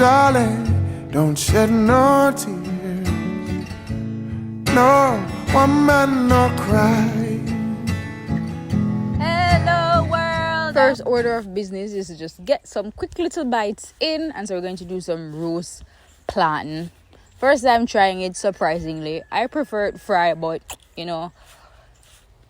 darling, don't shed no tears. No, one man, no cry. Hello world! First order of business is to just get some quick little bites in, and so we're going to do some roast plantain. First time trying it, surprisingly. I prefer it fried, but you know,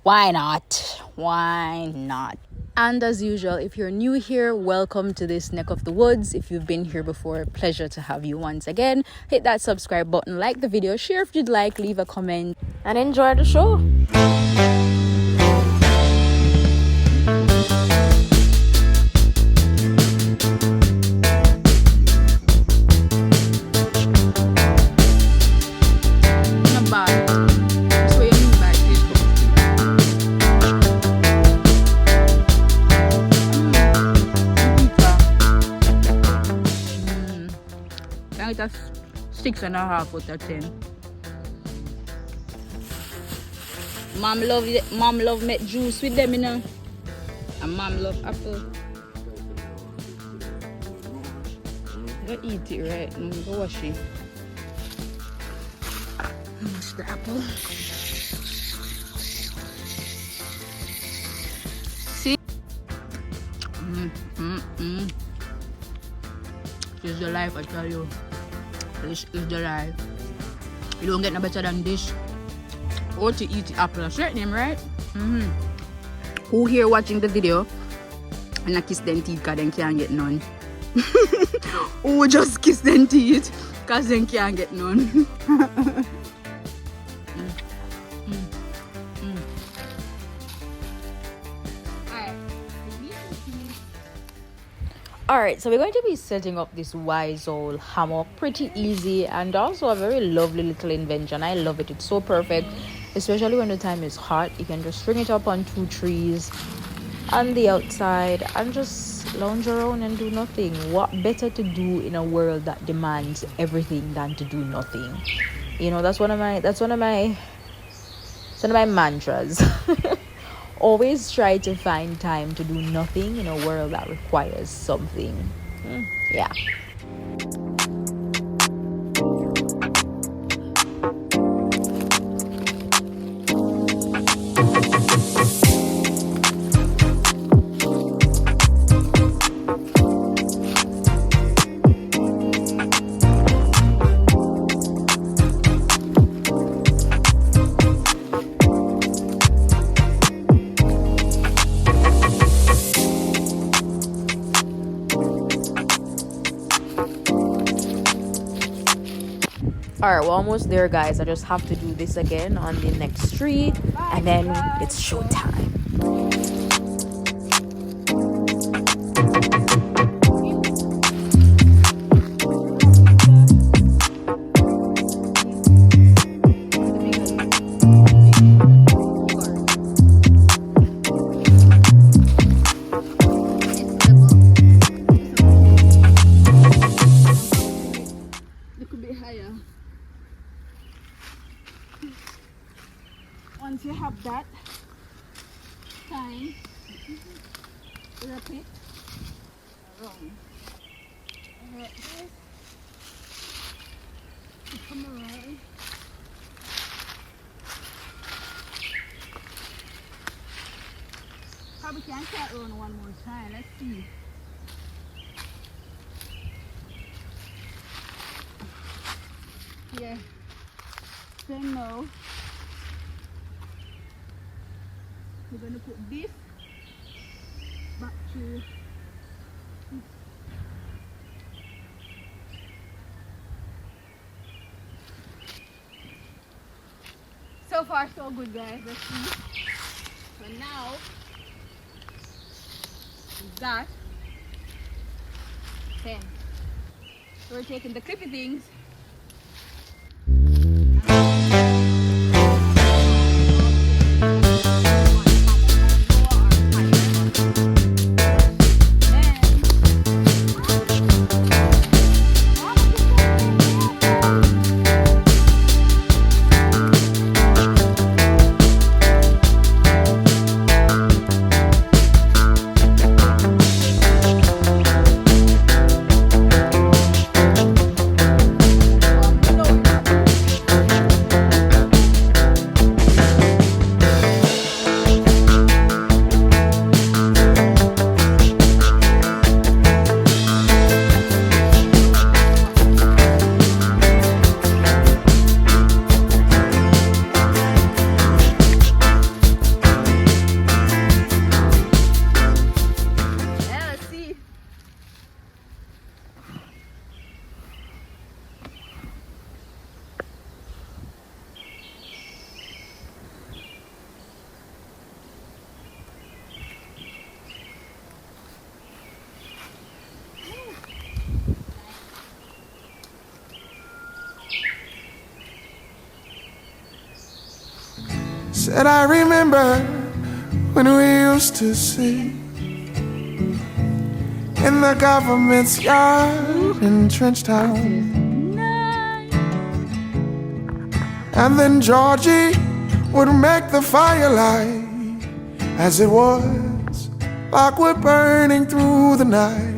why not? Why not? And as usual, if you're new here, welcome to this neck of the woods. If you've been here before, pleasure to have you once again. Hit that subscribe button, like the video, share if you'd like, leave a comment, and enjoy the show. That's 6.5 out of 10. Mom love it. Mom love make juice with them, you know. And mom love apple. Go eat it right. Go wash it. Wash the apple. See? This is the life, I tell you. This is the life. You don't get no better than this. Or to eat the apple. Straight name, right? Who here watching the video and I kiss them teeth because they can't get none? Who just kiss them teeth because they can't get none? Alright, so we're going to be setting up this wise old hammock. Pretty easy and also a very lovely little invention. I love it. It's so perfect, especially when the time is hot. You can just string it up on 2 trees on the outside and just lounge around and do nothing. What better to do in a world that demands everything than to do nothing? You know, that's one of my mantras. Always try to find time to do nothing in a world that requires something. Yeah. Alright, we're almost there, guys. I just have to do this again on the next tree and then it's showtime. Once you have that time, wrap it around. Alright, guys. Come around. Probably can't cut around one more time. Let's see. Yeah. Say no. We're going to put this back to so far so good, guys. Let's see. So now we've got 10. So we're taking the clippy things Said I remember when we used to sing in the government's yard in Trenchtown. And then Georgie would make the firelight as it was, like we're burning through the night.